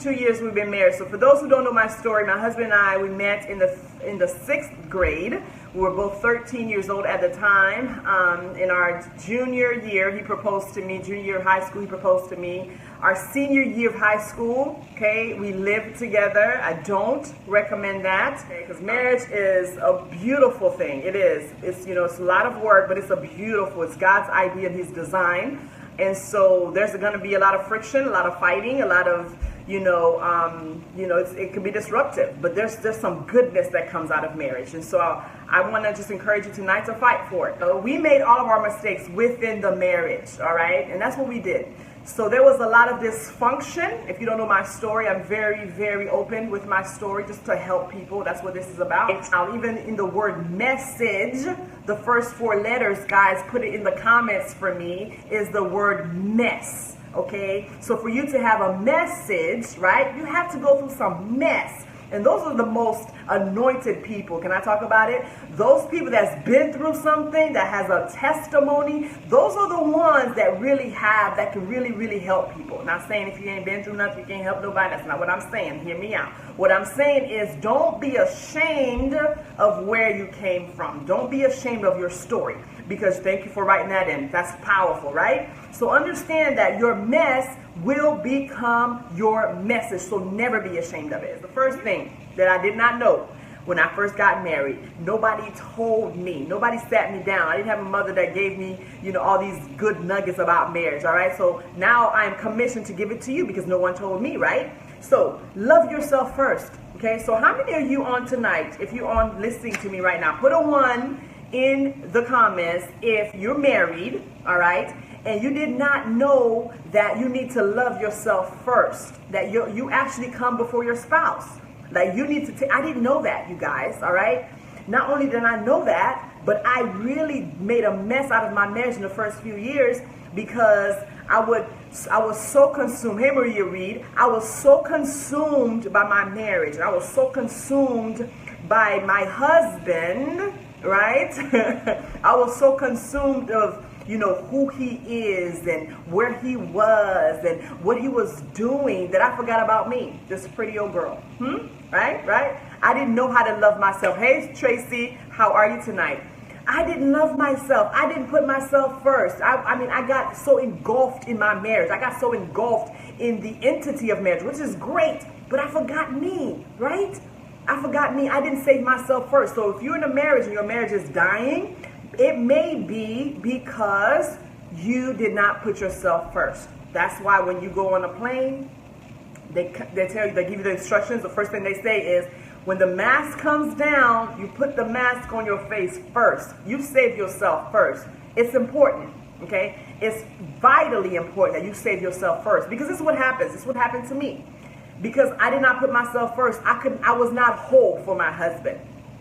2 years we've been married. So for those who don't know my story, my husband and I, we met in the 6th grade. We were both 13 years old at the time. In our junior year, he proposed to me. Junior year of high school, he proposed to me. Our senior year of high school, okay, we lived together. I don't recommend that, because marriage is a beautiful thing. It is. It's, you know, it's a lot of work, but it's it's God's idea and His design. And so there's going to be a lot of friction, a lot of fighting, a lot of, it can be disruptive, but there's some goodness that comes out of marriage. And so I want to just encourage you tonight to fight for it. We made all of our mistakes within the marriage, all right? And that's what we did. So there was a lot of dysfunction. If you don't know my story, I'm very, very open with my story just to help people. That's what this is about. Now, even in the word message, the first 4 letters, guys, put it in the comments for me, is the word mess. Okay, so for you to have a message, right, you have to go through some mess. And those are the most anointed people. Can I talk about it? Those people that's been through something, that has a testimony, those are the ones that can really, really help people. I'm not saying if you ain't been through nothing, you can't help nobody. That's not what I'm saying. Hear me out. What I'm saying is, don't be ashamed of where you came from. Don't be ashamed of your story. Because thank you for writing that in. That's powerful, right? So understand that your mess will become your message. So never be ashamed of it. It's the first thing that I did not know when I first got married. Nobody told me. Nobody sat me down. I didn't have a mother that gave me, all these good nuggets about marriage, all right? So now I am commissioned to give it to you because no one told me, right? So love yourself first, okay? So how many of you on tonight, if you're on listening to me right now, put a 1 in the comments if you're married, all right, and you did not know that you need to love yourself first, that you actually come before your spouse. Like you need to I didn't know that, you guys, all right? Not only did I know that, but I really made a mess out of my marriage in the first few years because I was so consumed. Hey, Maria Reed, I was so consumed by my marriage. I was so consumed by my husband, right? I was so consumed of, who he is and where he was and what he was doing that I forgot about me, this pretty old girl. Right? I didn't know how to love myself. Hey, Tracy, how are you tonight? I didn't love myself. I didn't put myself first. I got so engulfed in my marriage. I got so engulfed in the entity of marriage, which is great, but I forgot me, right? I forgot me. I didn't save myself first. So if you're in a marriage and your marriage is dying, it may be because you did not put yourself first. That's why when you go on a plane, they tell you, they give you the instructions. The first thing they say is, when the mask comes down, you put the mask on your face first. You save yourself first. It's important, okay? It's vitally important that you save yourself first, because this is what happens. This is what happened to me. Because I did not put myself first. I was not whole for my husband.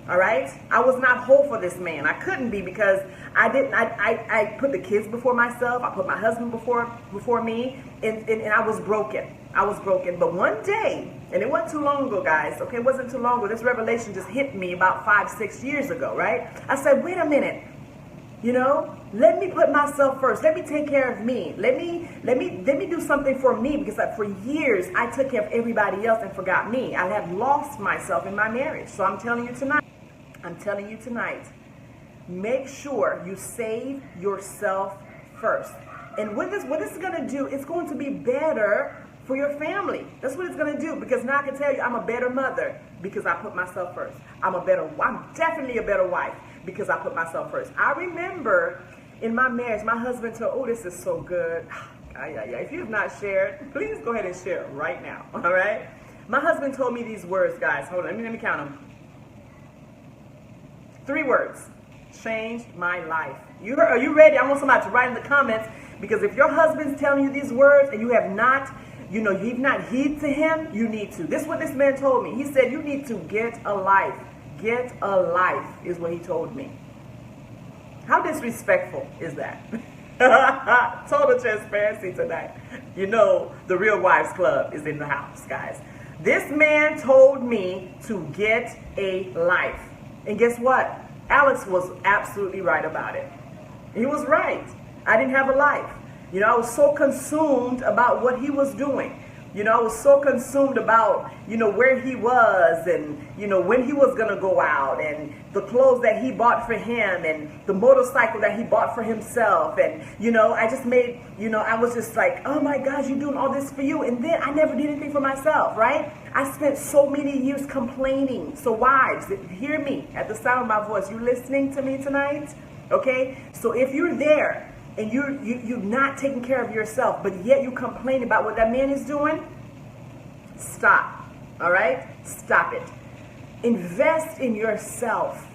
All right? I was not whole for this man. I couldn't be because I put the kids before myself. I put my husband before me, and I was broken. I was broken. But one day, and it wasn't too long ago, guys, okay? It wasn't too long ago. This revelation just hit me about 5-6 years ago, right? I said, wait a minute. Let me put myself first. Let me take care of me. Let me do something for me, because for years I took care of everybody else and forgot me. I have lost myself in my marriage. So I'm telling you tonight, make sure you save yourself first. And what this is going to do, it's going to be better for your family. That's what it's going to do, because now I can tell you I'm a better mother because I put myself first. I'm definitely a better wife because I put myself first. I remember in my marriage, my husband told, oh, this is so good. If you have not shared, please go ahead and share it right now, all right? My husband told me these words, guys. Hold on, let me count them. 3 words. Changed my life. Are you ready? I want somebody to write in the comments, because if your husband's telling you these words and you have not, you've not heeded to him, you need to. This is what this man told me. He said, you need to get a life. Get a life is what he told me. How disrespectful is that? Total transparency tonight. The Real Wives Club is in the house, guys. This man told me to get a life. And guess what? Alex was absolutely right about it. He was right. I didn't have a life. I was so consumed about what he was doing. You know, I was so consumed about, you know, where he was and, you know, when he was going to go out and the clothes that he bought for him and the motorcycle that he bought for himself. And, you know, I just made, you know, I was just like, oh my gosh, you're doing all this for you. And then I never did anything for myself, right? I spent so many years complaining. So wives, hear me at the sound of my voice. You listening to me tonight? Okay? So if you're there, and you're not taking care of yourself, but yet you complain about what that man is doing, stop. All right? Stop it. Invest in yourself.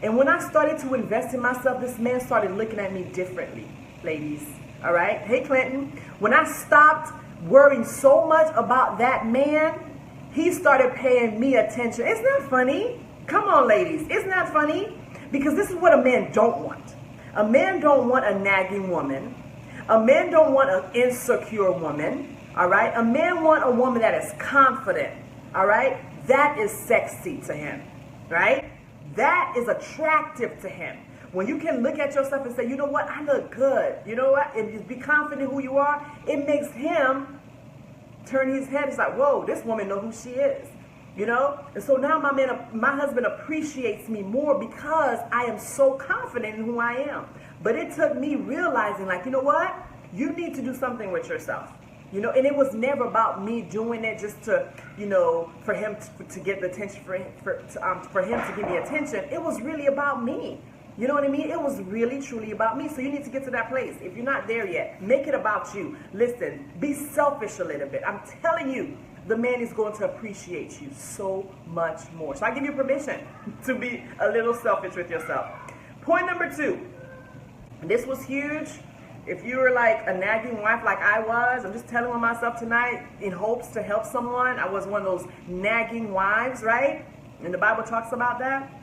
And when I started to invest in myself, this man started looking at me differently, ladies. All right? Hey, Clinton. When I stopped worrying so much about that man, he started paying me attention. Isn't that funny? Come on, ladies. Isn't that funny? Because this is what a man don't want. A man don't want a nagging woman. A man don't want an insecure woman. All right? A man want a woman that is confident. All right? That is sexy to him. Right? That is attractive to him. When you can look at yourself and say, you know what? I look good. You know what? And just be confident who you are. It makes him turn his head. It's like, whoa, this woman know who she is. You know, and so now my husband appreciates me more because I am so confident in who I am. But it took me realizing, like, you know what? You need to do something with yourself. You know, and it was never about me doing it just to, you know, for him to get the attention, for him to give me attention. It was really about me. You know what I mean? It was really, truly about me. So you need to get to that place. If you're not there yet, make it about you. Listen, be selfish a little bit. I'm telling you. The man is going to appreciate you so much more. So I give you permission to be a little selfish with yourself. Point number 2. And this was huge. If you were like a nagging wife like I was, I'm just telling myself tonight in hopes to help someone. I was one of those nagging wives, right? And the Bible talks about that.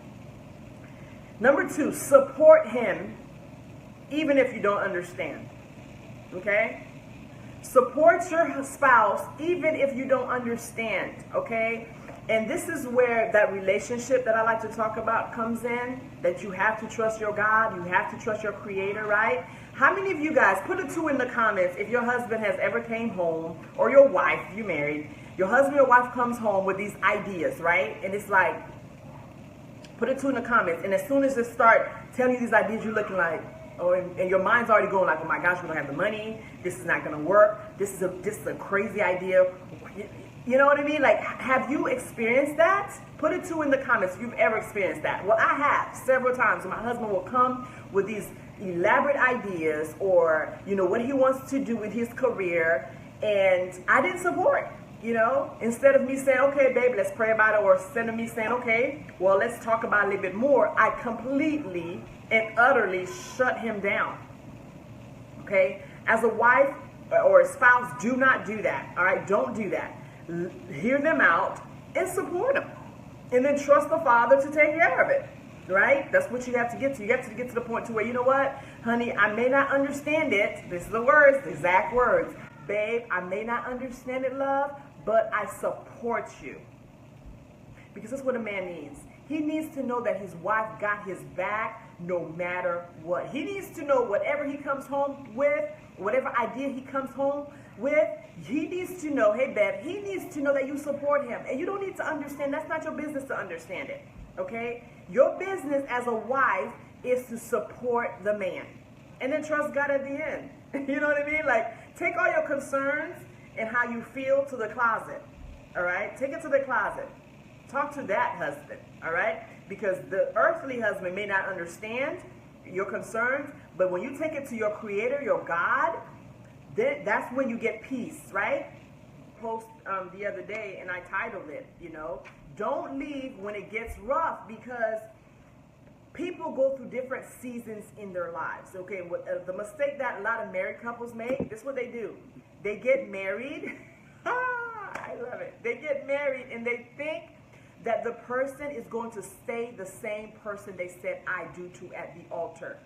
Number 2, support him even if you don't understand. Okay? Support your spouse even if you don't understand, okay? And this is where that relationship that I like to talk about comes in, that you have to trust your God, you have to trust your Creator, right? How many of you guys, put a 2 in the comments if your husband has ever came home, or your wife, if you married, your husband or wife comes home with these ideas, right? And it's like, put a 2 in the comments, and as soon as they start telling you these ideas, you're looking like, oh, and your mind's already going like, oh my gosh, we don't have the money. This is not going to work. This is a crazy idea. You know what I mean? Like, have you experienced that? Put a 2 in the comments if you've ever experienced that. Well, I have several times. My husband will come with these elaborate ideas or, you know, what he wants to do with his career, and I didn't support. You know, instead of me saying, okay, baby, let's pray about it, or instead of me saying, okay, well, let's talk about it a little bit more, I completely and utterly shut him down. Okay? As a wife or a spouse, do not do that. All right? Don't do that. Hear them out and support them. And then trust the Father to take care of it. Right? That's what you have to get to. You have to get to the point to where, you know what, honey, I may not understand it. This is the words, the exact words. Babe, I may not understand it, love, but I support you. Because that's what a man needs. He needs to know that his wife got his back no matter what. He needs to know whatever he comes home with, whatever idea he comes home with, he needs to know, hey, babe, he needs to know that you support him. And you don't need to understand. That's not your business to understand it. Okay? Your business as a wife is to support the man. And then trust God at the end. You know what I mean? Like, take all your concerns and how you feel to the closet. All right? Take it to the closet. Talk to that husband. All right? Because the earthly husband may not understand your concerns, but when you take it to your Creator, your God, then that's when you get peace, right? Post the other day, and I titled it, you know, don't leave when it gets rough, because people go through different seasons in their lives, okay? The mistake that a lot of married couples make, this is what they do. They get married. I love it. They get married and they think that the person is going to stay the same person they said I do to at the altar.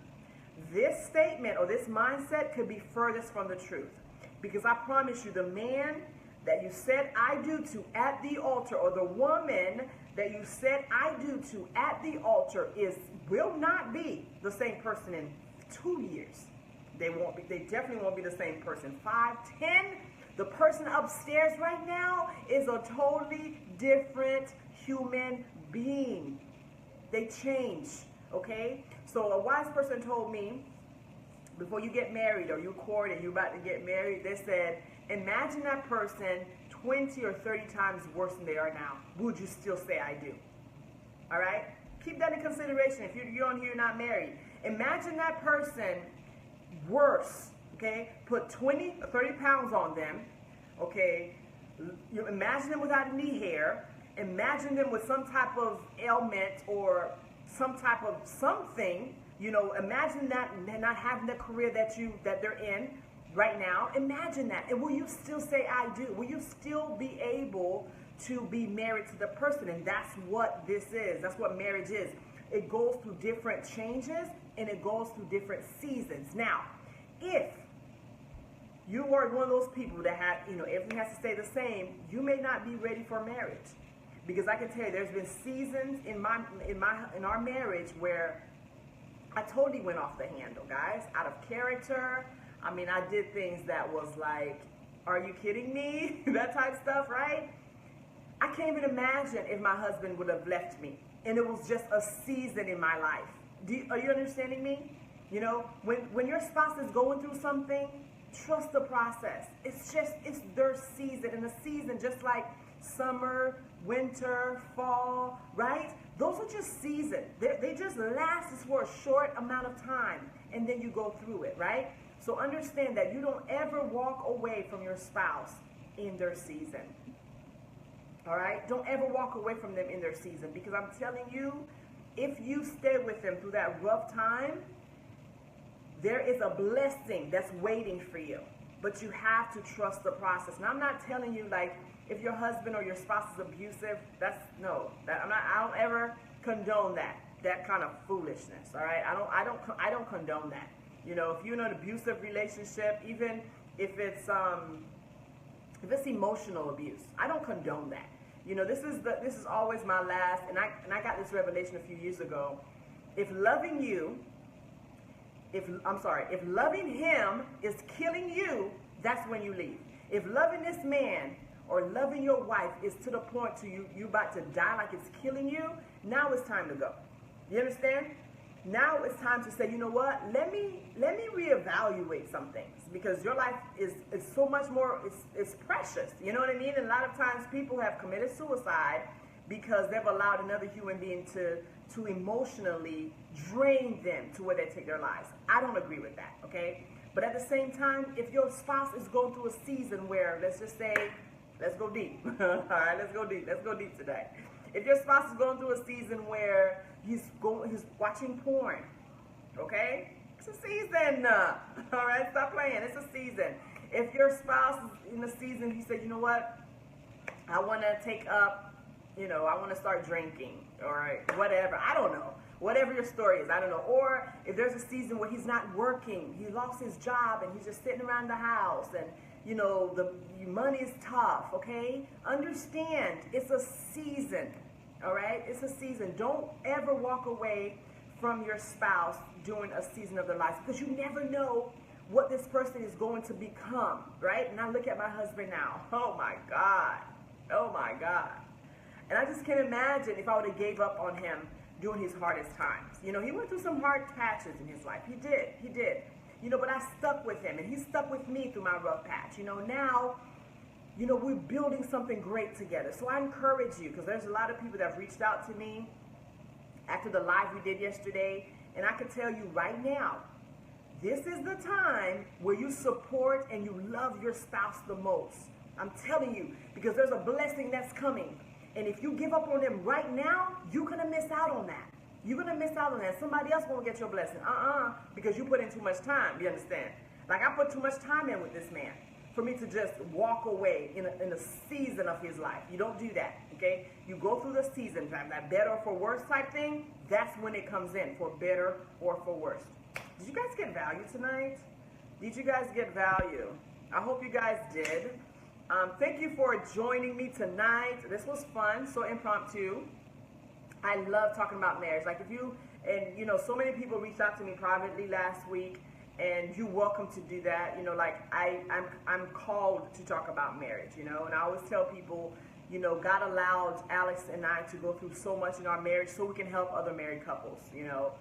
This statement or this mindset could be furthest from the truth. Because I promise you, the man that you said I do to at the altar, or the woman that you said I do to at the altar, will not be the same person in 2 years, They definitely won't be the same person. 5, 10, the person upstairs right now is a totally different human being. They change, okay? So a wise person told me, before you get married or you court and you're about to get married, they said, imagine that person 20 or 30 times worse than they are now. Would you still say I do? All right? Keep that in consideration if you're on here, you're not married. Imagine that person worse, okay? Put 20 or 30 pounds on them, okay? You imagine them without any hair. Imagine them with some type of ailment or some type of something. Imagine that they're not having the career that they're in right now. Imagine that. And will you still say I do? Will you still be able to be married to the person? And that's what this is. That's what marriage is. It goes through different changes and it goes through different seasons. Now, if you are one of those people that have, everything has to stay the same, you may not be ready for marriage. Because I can tell you, there's been seasons in our marriage where I totally went off the handle, guys, out of character. I mean, I did things that was like, are you kidding me? That type stuff, right? I can't even imagine if my husband would have left me and it was just a season in my life. Are you understanding me? When your spouse is going through something, trust the process. It's their season, and a season just like summer, winter, fall, right? Those are just seasons. They just last for a short amount of time, and then you go through it, right? So understand that you don't ever walk away from your spouse in their season. All right? Don't ever walk away from them in their season, because I'm telling you, if you stay with them through that rough time, there is a blessing that's waiting for you. But you have to trust the process. And I'm not telling you, like, if your husband or your spouse is abusive, I don't ever condone that kind of foolishness. All right? I don't condone that. If you're in an abusive relationship, even if it's emotional abuse, I don't condone that. This is always my last, and I got this revelation a few years ago. If loving him is killing you, that's when you leave. If loving this man or loving your wife is to the point to you about to die, like it's killing you, now it's time to go. You understand? Now it's time to say, you know what? Let me reevaluate some things, because your life is so much more. It's precious. You know what I mean? And a lot of times people have committed suicide because they've allowed another human being to emotionally drain them to where they take their lives. I don't agree with that, okay? But at the same time, if your spouse is going through a season where, let's just say, let's go deep. All right, let's go deep. Let's go deep today. If your spouse is going through a season where he's watching porn, okay? It's a season. All right, stop playing. It's a season. If your spouse is in a season, he said, you know what? I want to take up, I want to start drinking, or whatever. I don't know. Whatever your story is, I don't know. Or if there's a season where he's not working, he lost his job and he's just sitting around the house, and the money is tough, okay? Understand, it's a season, all right? It's a season. Don't ever walk away from your spouse during a season of their lives, because you never know what this person is going to become, right? And I look at my husband now. Oh my God. Oh my God. And I just can't imagine if I would have gave up on him during his hardest times. He went through some hard patches in his life. He did. But I stuck with him, and he stuck with me through my rough patch. Now, we're building something great together. So I encourage you, because there's a lot of people that have reached out to me after the live we did yesterday, and I can tell you right now, this is the time where you support and you love your spouse the most. I'm telling you, because there's a blessing that's coming. And if you give up on them right now, you're going to miss out on that. You're going to miss out on that. Somebody else won't get your blessing. Because you put in too much time. You understand? Like, I put too much time in with this man for me to just walk away in a season of his life. You don't do that, okay? You go through the season, that better or for worse type thing. That's when it comes in, for better or for worse. Did you guys get value tonight? Did you guys get value? I hope you guys did. Thank you for joining me tonight. This was fun, so impromptu. I love talking about marriage. Like, so many people reached out to me privately last week, and you're welcome to do that. You know, like I'm called to talk about marriage, you know, and I always tell people, you know, God allowed Alex and I to go through so much in our marriage so we can help other married couples, you know.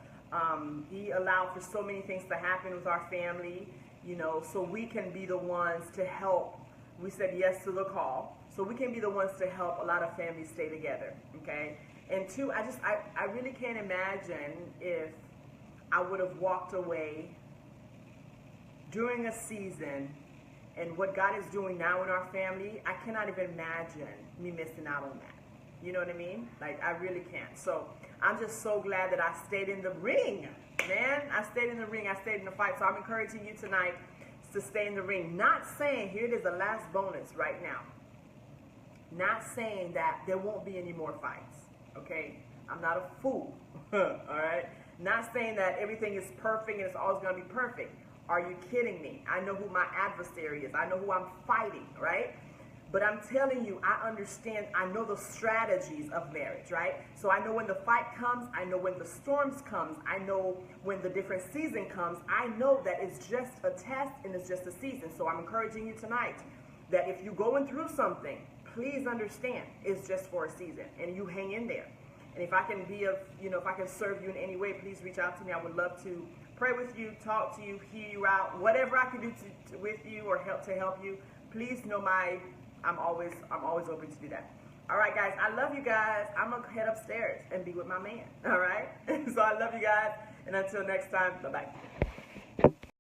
He allowed for so many things to happen with our family, you know, so we can be the ones to help. We said yes to the call, so we can be the ones to help a lot of families stay together, okay? And two, I really can't imagine if I would have walked away during a season, and what God is doing now in our family, I cannot even imagine me missing out on that. You know what I mean? Like, I really can't. So I'm just so glad that I stayed in the ring, man. I stayed in the ring. I stayed in the fight. So I'm encouraging you tonight to stay in the ring. Not saying, here it is, the last bonus right now. Not saying that there won't be any more fights, okay? I'm not a fool, all right? Not saying that everything is perfect and it's always going to be perfect. Are you kidding me? I know who my adversary is. I know who I'm fighting, right? But I'm telling you, I understand, I know the strategies of marriage, right? So I know when the fight comes, I know when the storms comes, I know when the different season comes. I know that it's just a test and it's just a season. So I'm encouraging you tonight that if you're going through something, please understand it's just for a season and you hang in there. And if I can be of, you know, if I can serve you in any way, please reach out to me. I would love to pray with you, talk to you, hear you out, whatever I can do with you or help you. Please know I'm always open to do that. All right, guys, I love you guys. I'm gonna head upstairs and be with my man. All right, so I love you guys, and until next time, bye bye.